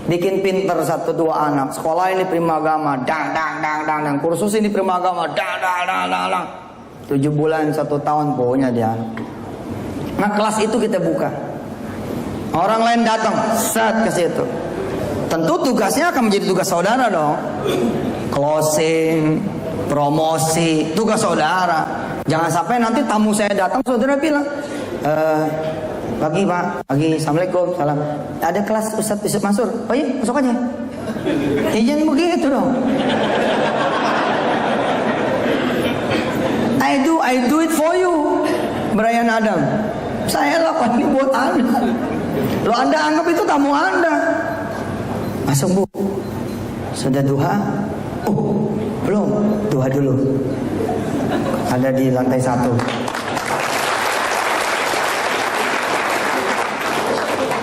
bikin pinter 1-2 anak, sekolah ini primagama, dang, kursus ini primagama, dang. 7 bulan 1 tahun pokoknya dia. Nah kelas itu kita buka, orang lain datang, set ke situ. Tentu tugasnya akan menjadi tugas saudara dong. Closing, promosi, tugas saudara. Jangan sampai nanti tamu saya datang, saudara bilang, pagi Pak, pagi, Assalamualaikum, salam. Ada kelas Ustadz Yusuf Mansur. Oh iya, masuk aja. Jangan begitu dong. I do it for you, Brian Adam. Saya lakukan ini buat Anda. Lo Anda anggap itu tamu Anda. Masuk Bu. Sudah duha? Oh, belum. Duha dulu. Ada di lantai 1.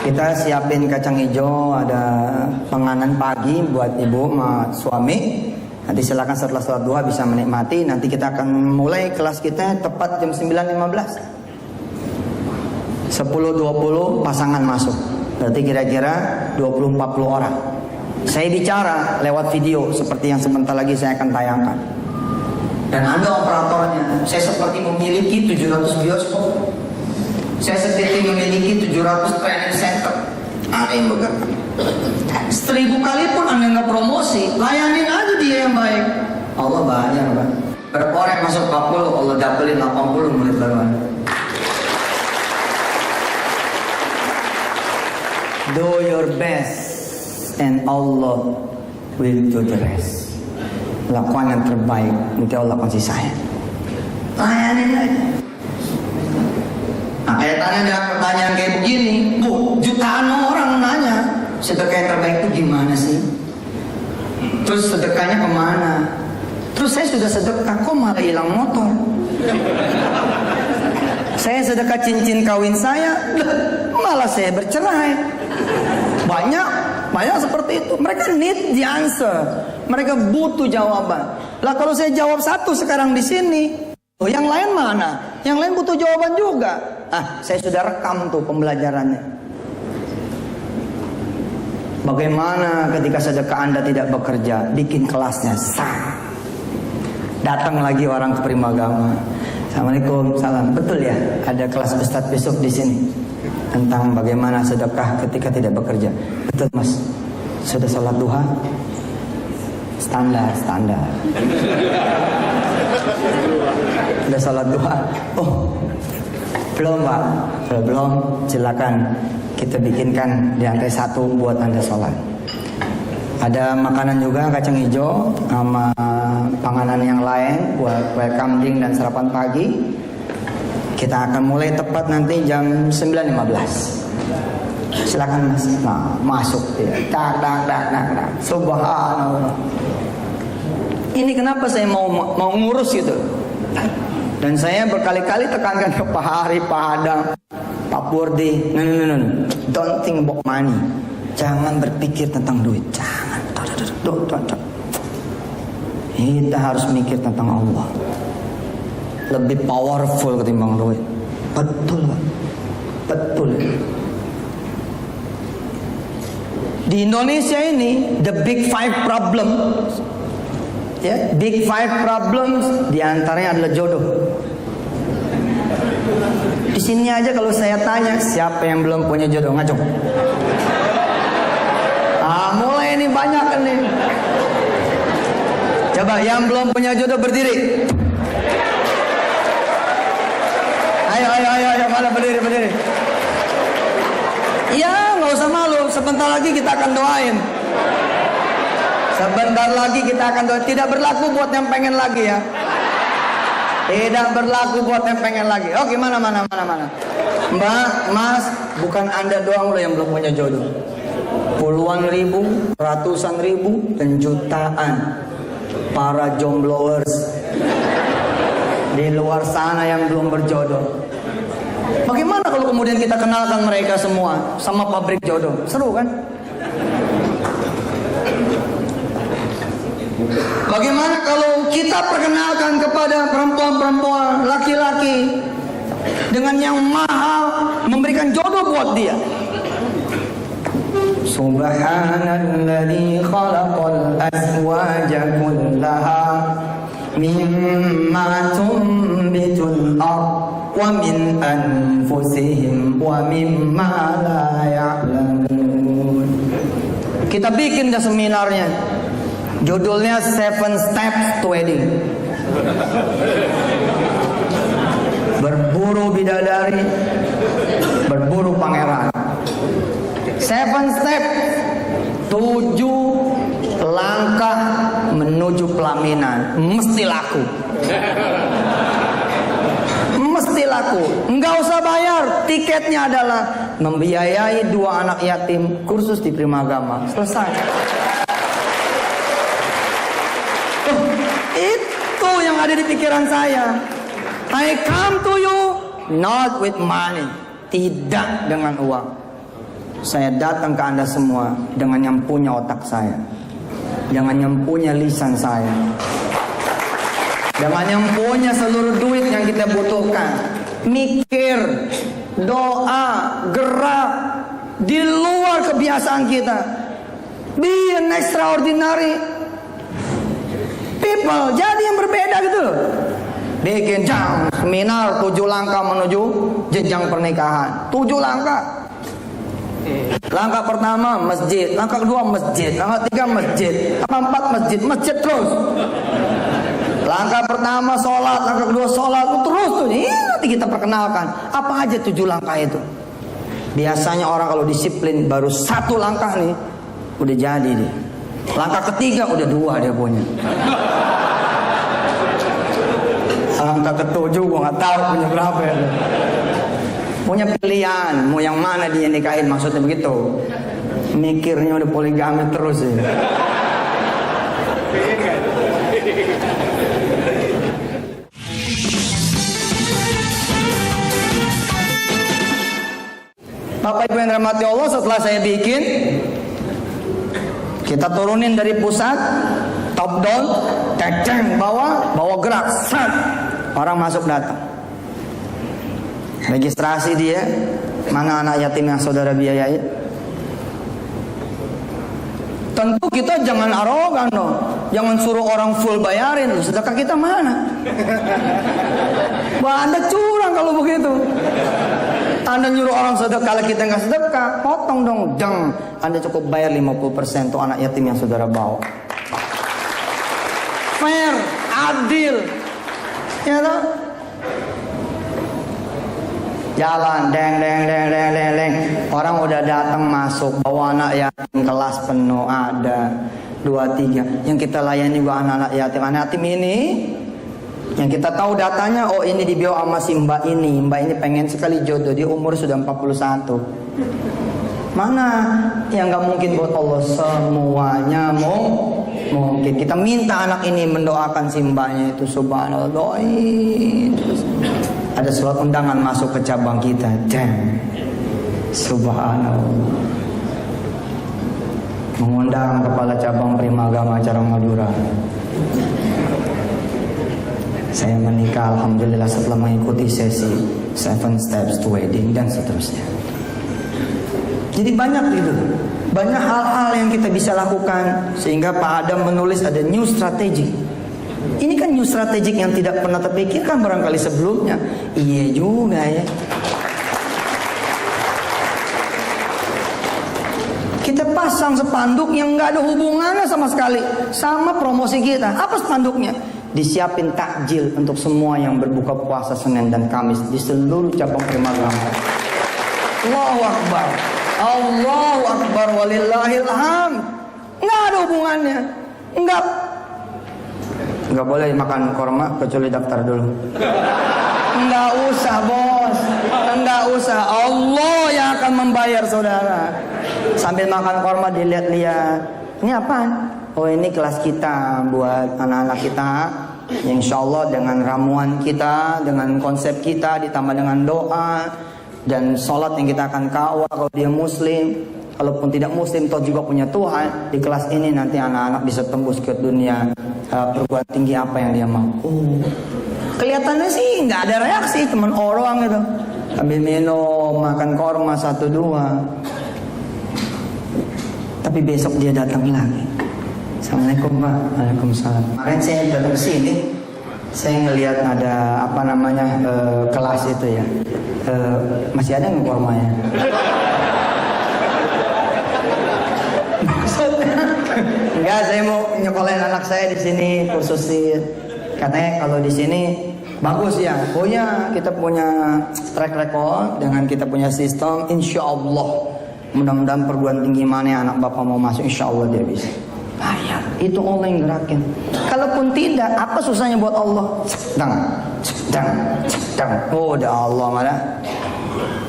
Kita siapin kacang hijau, ada penganan pagi buat ibu sama suami. Nanti silakan setelah sholat duha bisa menikmati. Nanti kita akan mulai kelas kita tepat jam 9.15. 10-20 pasangan masuk. Berarti kira-kira 20-40 orang. Saya bicara lewat video seperti yang sebentar lagi saya akan tayangkan. Dan Anda operatornya. Saya seperti memiliki 700 bioskop. Saya seperti memiliki 700 training center. Ada yang bergerak. 1000 kali pun Anda nggak promosi, layanin aja dia yang baik. Allah banyak Pak. Berapa orang yang masuk 40, Allah dapelin 80 murid baru Anda. Do your best and Allah will do the rest. Lakukan yang terbaik, nanti Allah kasih sayang. Layanin aja. Nah, kaitannya dengan pertanyaan kayak begini, Bu, jutaan orang nanya, sedekah yang terbaik itu gimana sih? Terus sedekahnya kemana? Terus saya sudah sedekah, kok malah hilang motor? Saya sedekah cincin kawin saya, malah saya bercerai. Banyak seperti itu. Mereka need the answer. Mereka butuh jawaban. Lah kalau saya jawab satu sekarang di sini, oh, yang lain mana? Yang lain butuh jawaban juga. Saya sudah rekam tuh pembelajarannya. Bagaimana ketika sedekah Anda tidak bekerja, bikin kelasnya sah. Datang lagi orang ke Primagama. Assalamualaikum, salam. Betul ya, ada kelas Ustadz besok di sini tentang bagaimana sedekah ketika tidak bekerja. Betul Mas. Sudah sholat duha? Standar. Sudah sholat duha? Oh, belum Pak. Belum. Silakan kita bikinkan di lantai 1 buat Anda sholat. Ada makanan juga, kacang hijau sama panganan yang lain buat welcome drink dan sarapan pagi. Kita akan mulai tepat nanti jam 9.15. Silakan Mas. Nah, masuk dia. Tak. Subhanallah. Ini kenapa saya mau ngurus gitu. Dan saya berkali-kali tekankan ke Pak Hari, Pak Adam, Pak Purdi, no. Don't think about money. Jangan berpikir tentang duit. Jangan. Kita harus mikir tentang Allah. Lebih powerful ketimbang duit. Betul. Di Indonesia ini, the big 5 problem. Ya, big 5 problems diantaranya adalah jodoh. Di sini aja kalau saya tanya siapa yang belum punya jodoh, ngacung. Mulai ini banyak kan nih. Coba yang belum punya jodoh berdiri. Ayo, mana berdiri. Iya, nggak usah malu. Sebentar lagi kita akan doain. Tidak berlaku buat yang pengen lagi ya. Tidak berlaku buat yang pengen lagi. Oh gimana, mana. Mbak, Mas, bukan Anda doang loh yang belum punya jodoh. Puluhan ribu, ratusan ribu, dan jutaan para jombloers di luar sana yang belum berjodoh. Bagaimana kalau kemudian kita kenalkan mereka semua sama pabrik jodoh? Seru kan? Bagaimana kalau kita perkenalkan kepada perempuan-perempuan, laki-laki dengan yang mahal memberikan jodoh buat dia? Subhanalladzi khalaqal azwaja kullaha mimma tunbitul ardh wa min anfusihim wa mimma la ya'lamun. Kita bikin dah seminarnya, judulnya 7 Steps to Wedding. Berburu bidadari, berburu pangeran. 7 step, 7 langkah menuju pelaminan. Mesti laku. Mesti laku. Enggak usah bayar. Tiketnya adalah membiayai 2 anak yatim kursus di Primagama. Selesai. Itu yang ada di pikiran saya. I come to you not with money. Tidak dengan uang. Saya datang ke Anda semua dengan yang punya otak saya, dengan yang punya lisan saya, dengan yang punya seluruh duit yang kita butuhkan. Mikir, doa, gerak di luar kebiasaan kita. Be an extraordinary people. Jadi yang berbeda gitu loh. Bikin seminar 7 langkah menuju jenjang pernikahan. 7 langkah. Langkah pertama masjid, langkah kedua masjid, langkah ketiga masjid, langkah 4 masjid, masjid terus. Langkah pertama sholat, langkah kedua sholat, terus tuh. Ini nanti kita perkenalkan apa aja 7 langkah itu. Biasanya orang kalau disiplin baru 1 langkah nih udah jadi deh. Langkah ketiga udah 2 dia punya. Langkah ke-7 gua nggak tahu punya berapa ya. Punya pilihan, mau yang mana dia nikahin, maksudnya begitu. Mikirnya udah poligami terus ya. Bapak Ibu yang dirahmati Allah, setelah saya bikin, kita turunin dari pusat, top down, ceng bawa gerak, set. Orang masuk datang. Registrasi dia, mana anak yatim yang saudara biayai. Tentu kita jangan arogan dong. Jangan suruh orang full bayarin. Sedekah kita mana? Wah, Anda curang kalau begitu. Anda nyuruh orang sedekah, kalau kita nggak sedekah, potong dong. Anda cukup bayar 50% untuk anak yatim yang saudara bawa. Fair, adil. Ya toh? Jalan, deng. Orang udah datang masuk, bawa anak yatim, kelas penuh, ada 2-3. Yang kita layani juga anak-anak yatim. Anak yatim ini, yang kita tahu datanya, oh ini di bio sama si mbak ini. Mbak ini pengen sekali jodoh, dia umur sudah 41. Mana yang gak mungkin buat Allah? Semuanya mungkin. Kita minta anak ini mendoakan si mbaknya itu, subhanallah, doain terus. Ada surat undangan masuk ke cabang kita. Subhanallah. Mengundang kepala cabang Primagama Carang Madura. Saya menikah alhamdulillah setelah mengikuti sesi 7 Steps to Wedding dan seterusnya. Jadi banyak itu. Banyak hal-hal yang kita bisa lakukan sehingga Pak Adam menulis ada new strategy. Ini kan new strategic yang tidak pernah terpikirkan barangkali sebelumnya. Iya juga ya. Kita pasang spanduk yang nggak ada hubungannya sama sekali sama promosi kita. Apa spanduknya? Disiapin takjil untuk semua yang berbuka puasa Senin dan Kamis di seluruh cabang Primagama. Allahu Akbar. Allahu Akbar walillahil hamd. Nggak ada hubungannya. Nggak boleh makan korma kecuali daftar dulu. Nggak usah bos, nggak usah. Allah yang akan membayar saudara. Sambil makan korma dilihat-lihat. Ini apaan? Oh ini kelas kita buat anak-anak kita. Yang insya Allah dengan ramuan kita, dengan konsep kita, ditambah dengan doa dan sholat yang kita akan kawal kalau dia muslim. Kalaupun tidak muslim, toh juga punya Tuhan. Di kelas ini nanti anak-anak bisa tembus ke dunia perguruan tinggi apa yang dia mau. Kelihatannya sih nggak ada reaksi, cuman orang gitu. Ambil minum, makan korma 1-2. Tapi besok dia datang lagi. Assalamualaikum Pak. Waalaikumsalam. Kemarin saya datang ke sini, saya ngelihat ada apa namanya kelas itu ya. Masih ada nggak formanya? Enggak, saya mau nyekolahin anak saya di sini kursusin. Katanya kalau di sini bagus ya. Oh ya, kita punya track record dengan kita punya sistem. Insya Allah, mudah-mudahan perguruan tinggi mana yang anak bapak mau masuk, insya Allah dia bisa. Bayar, itu Allah yang gerakin. Kalaupun tidak, apa susahnya buat Allah? Cedang. Oh, udah Allah mana?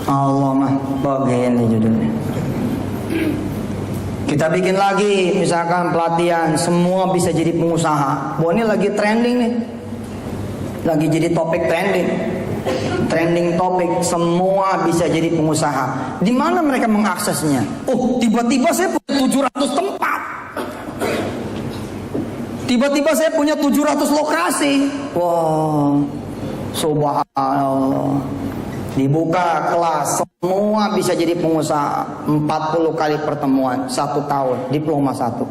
Allah mah begini judulnya. Kita bikin lagi, misalkan pelatihan, semua bisa jadi pengusaha. Ini lagi trending nih, lagi jadi topik trending topik, semua bisa jadi pengusaha. Di mana mereka mengaksesnya? Oh, tiba-tiba saya punya 700 tempat. Tiba-tiba saya punya 700 lokasi. Wow, subhanallah. Dibuka kelas, semua bisa jadi pengusaha. 40 kali pertemuan, 1 tahun, diploma 1.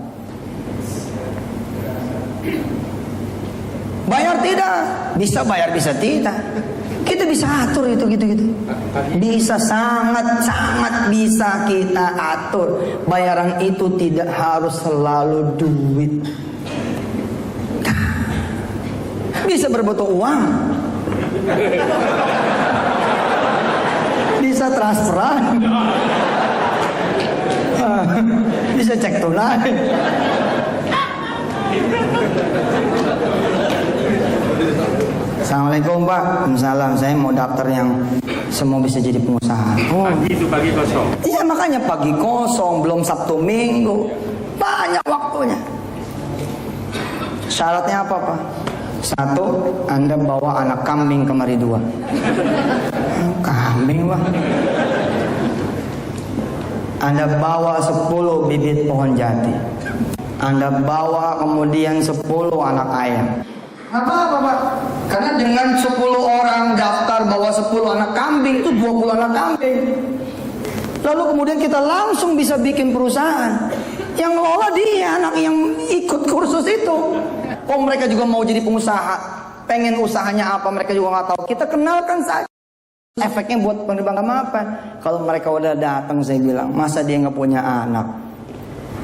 Bayar tidak? Bisa bayar, bisa tidak. Kita bisa atur itu gitu. Bisa sangat bisa kita atur. Bayaran itu tidak harus selalu duit. Bisa berbentuk uang. Bisa transferan. Bisa cek tunai. Assalamualaikum Pak. Waalaikumsalam. Saya mau daftar yang semua bisa jadi pengusaha. Oh. Pagi itu pagi kosong. Iya, makanya pagi kosong, belum Sabtu Minggu. Banyak waktunya. Syaratnya apa Pak? 1, Anda bawa anak kambing kemari 2. Kambing Pak. Anda bawa 10 bibit pohon jati. Anda bawa kemudian 10 anak ayam. Apa Pak? Karena dengan 10 orang daftar bawa 10 anak kambing, itu 20 anak kambing. Lalu kemudian kita langsung bisa bikin perusahaan. Yang ngelola dia, anak yang ikut kursus itu. Oh, mereka juga mau jadi pengusaha. Pengen usahanya apa, mereka juga nggak tahu. Kita kenalkan saja. Efeknya buat penerbangan apa? Kalau mereka udah datang, saya bilang, masa dia nggak punya anak?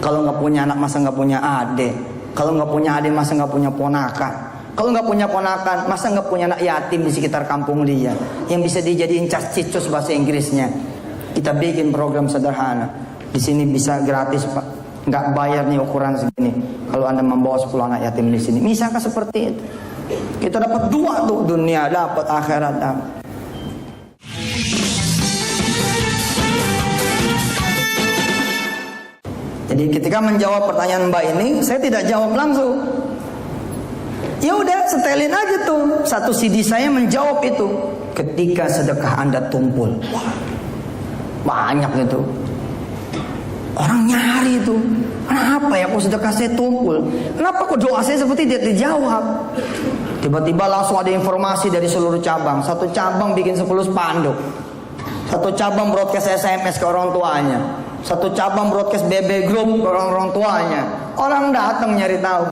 Kalau nggak punya anak, masa nggak punya adik? Kalau nggak punya adik, masa nggak punya ponakan? Kalau nggak punya ponakan, masa nggak punya anak yatim di sekitar kampung dia yang bisa dijadiin cas-cicus bahasa Inggrisnya? Kita bikin program sederhana. Di sini bisa gratis Pak, nggak bayar nih ukuran segini. Kalau Anda membawa 10 anak yatim di sini, misalkan seperti itu, kita dapat 2 tuh, dunia dapat, akhirat dapat. Jadi ketika menjawab pertanyaan Mbak ini, saya tidak jawab langsung. Ya udah, setelin aja tuh. Satu CD saya menjawab itu. Ketika sedekah Anda tumpul, wah, banyak itu. Orang nyari itu. Kenapa ya kok sedekah saya tumpul? Kenapa kok doa saya seperti tidak dijawab? Tiba-tiba langsung ada informasi dari seluruh cabang. Satu cabang bikin 10 spanduk. Satu cabang broadcast SMS ke orang tuanya. Satu cabang broadcast BB Group ke orang tuanya. Orang datang nyari tahu.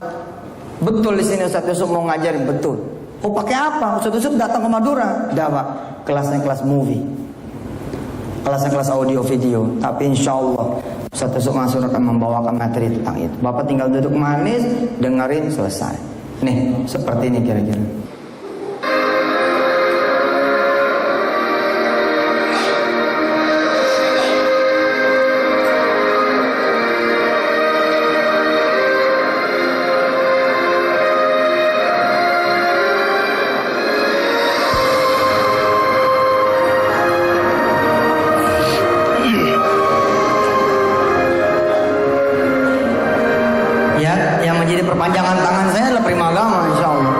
Betul di sini Ustaz Yusuf mau ngajarin, betul. Oh, pakai apa? Ustaz Yusuf datang ke Madura. Dah Pak, kelasnya kelas movie. Kelasnya kelas audio video. Tapi insya Allah Ustaz Yusuf Mansur akan membawakan materi tentang itu. Bapak tinggal duduk manis, dengerin, selesai. Nih, seperti ini kira-kira. Perpanjangan tangan saya adalah prima agama, insya Allah.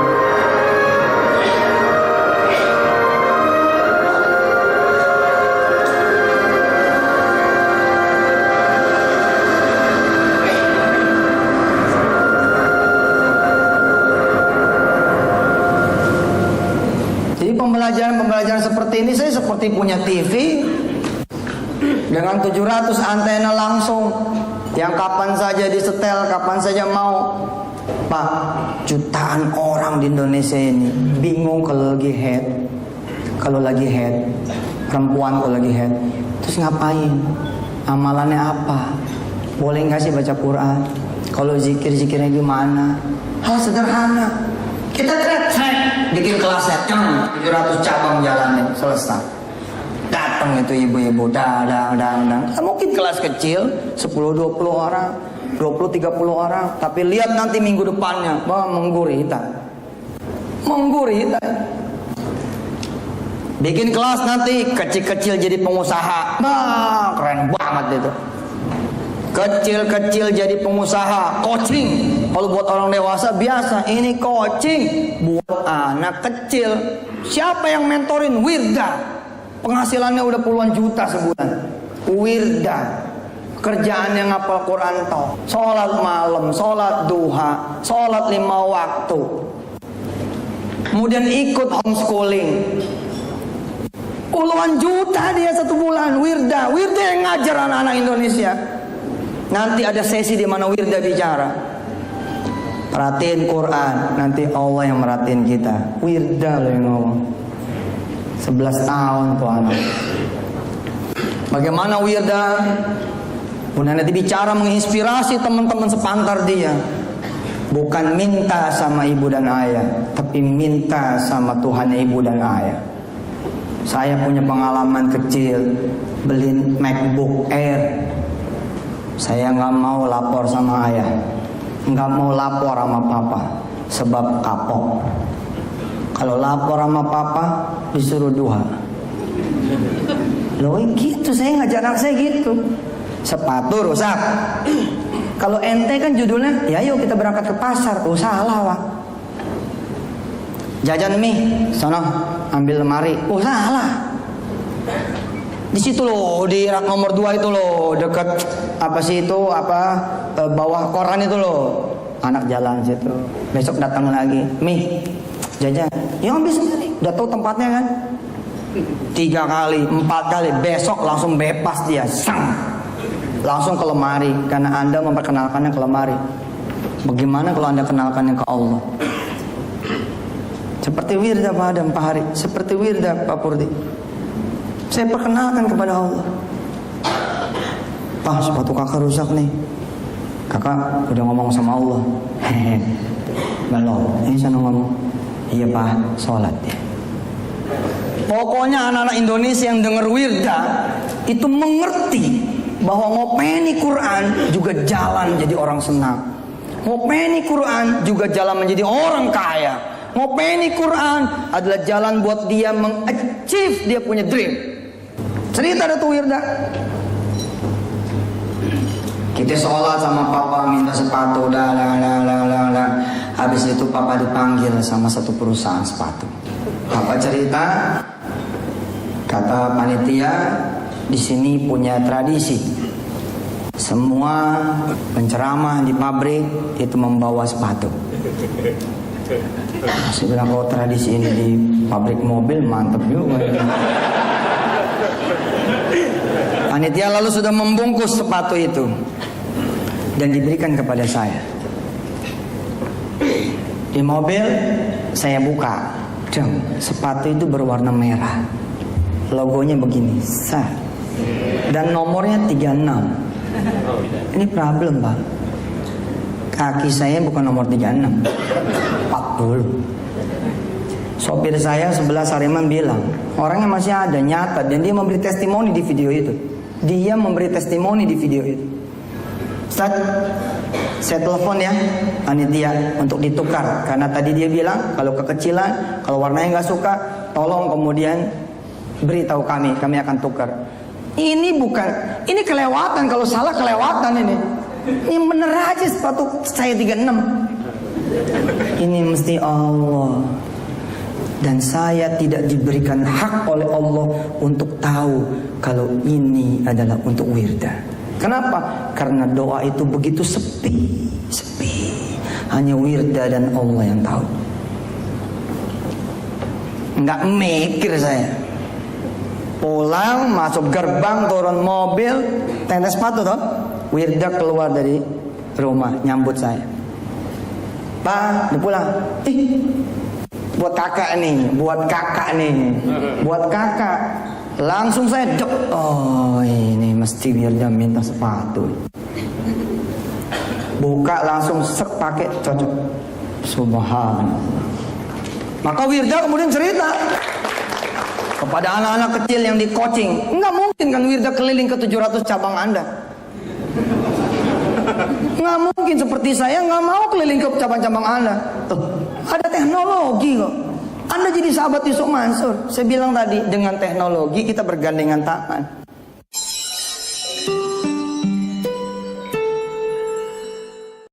Jadi pembelajaran seperti ini, saya seperti punya TV dengan 700 antena langsung yang kapan saja disetel, kapan saja mau. Pak, jutaan orang di Indonesia ini bingung kalau lagi head. Kalau lagi head, perempuan kalau lagi head, terus ngapain? Amalannya apa? Boleh nggak sih baca Quran? Kalau zikir-zikirnya gimana? Hal sederhana. Kita trek bikin kelas set, 700 cabang jalannya, selesai. Datang itu ibu-ibu, dadang. Mungkin kelas kecil, 10-20 orang, 20-30 orang. Tapi lihat nanti minggu depannya, menggurita. Bikin kelas nanti, kecil-kecil jadi pengusaha. Keren banget itu. Kecil-kecil jadi pengusaha, coaching. Kalau buat orang dewasa biasa, ini coaching buat anak kecil. Siapa yang mentorin? Wirda. Penghasilannya udah puluhan juta sebulan. Wirda. Kerjaannya ngapal Quran toh. Sholat malam, sholat duha, sholat 5 waktu. Kemudian ikut homeschooling. Puluhan juta dia satu bulan. Wirda yang ngajar anak-anak Indonesia. Nanti ada sesi di mana Wirda bicara. Perhatiin Quran, nanti Allah yang merhatiin kita. Wirda loh yang ngomong. 11 tahun tuh anak. Bagaimana Wirda? Kemudian nanti bicara menginspirasi teman-teman sepantar dia. Bukan minta sama ibu dan ayah, tapi minta sama Tuhan ibu dan ayah. Saya punya pengalaman kecil beli MacBook Air. Saya nggak mau lapor sama ayah, nggak mau lapor sama papa, sebab kapok. Kalau lapor sama papa disuruh duha. Loh gitu, saya ngajar anak saya gitu. Sepatu rusak. Kalau ente kan judulnya, ya yuk kita berangkat ke pasar. Oh salah Pak. Jajan mie, sono ambil lemari. Oh salah. Di situ loh, di rak nomor 2 itu loh, dekat apa sih itu, bawah koran itu loh. Anak jalan situ. Besok datang lagi, mie, jajan. Ya ambil sendiri, udah tahu tempatnya kan. 3 kali, 4 kali, besok langsung bebas dia, sang. Langsung ke lemari, karena Anda memperkenalkannya ke lemari. Bagaimana kalau Anda kenalkannya ke Allah? Seperti Wirda Pak Adam, Pak Hari, seperti Wirda Pak Purdi. Saya perkenalkan kepada Allah. Pak, sepatu kakak rusak nih. Kakak udah ngomong sama Allah. Hehe. Belum. Ini sana ngomong. Iya Pak, sholat ya. Pokoknya anak-anak Indonesia yang dengar Wirda itu mengerti bahwa ngopeni Quran juga jalan jadi orang senang. Ngopeni Quran juga jalan menjadi orang kaya. Ngopeni Quran adalah jalan buat dia mengachieve dia punya dream. Cerita ada tuh Wirda. Kita sholat sama papa minta sepatu, habis itu papa dipanggil sama satu perusahaan sepatu. Papa cerita, kata panitia, di sini punya tradisi. Semua penceramah di pabrik itu membawa sepatu. Saya bilang, kalau tradisi ini di pabrik mobil mantep juga. Panitia lalu sudah membungkus sepatu itu dan diberikan kepada saya. Di mobil saya buka, sepatu itu berwarna merah, logonya begini, dan nomornya 36. Ini problem Pak. Kaki saya bukan nomor 36, 40. Sopir saya sebelah Sariman bilang, orangnya masih ada, nyata, dan dia memberi testimoni di video itu. Ustaz, saya telepon ya panitia untuk ditukar, karena tadi dia bilang kalau kekecilan, kalau warnanya nggak suka, tolong kemudian beritahu kami akan tukar. Ini kelewatan, kalau salah kelewatan ini. Ini bener aja sepatu saya 36. Ini mesti Allah. Dan saya tidak diberikan hak oleh Allah untuk tahu kalau ini adalah untuk Wirda. Kenapa? Karena doa itu begitu sepi. Hanya Wirda dan Allah yang tahu. Nggak mikir saya. Pulang, masuk gerbang, turun mobil, tetes sepatu toh. Wirda keluar dari rumah nyambut saya. Pak, udah pulang. Buat kakak nih, buat kakak. Langsung saya dek. Oh, ini mesti Wirda minta sepatu. Buka langsung sek pakai cocok. Subhanallah. Maka Wirda kemudian cerita kepada anak-anak kecil yang di coaching. Enggak mungkin kan Wirda keliling ke 700 cabang Anda. Nggak mungkin, seperti saya nggak mau keliling ke cabang-cabang Anda. Tuh, ada teknologi kok. Anda jadi sahabat Yusuf Mansur. Saya bilang tadi, dengan teknologi kita bergandengan tangan.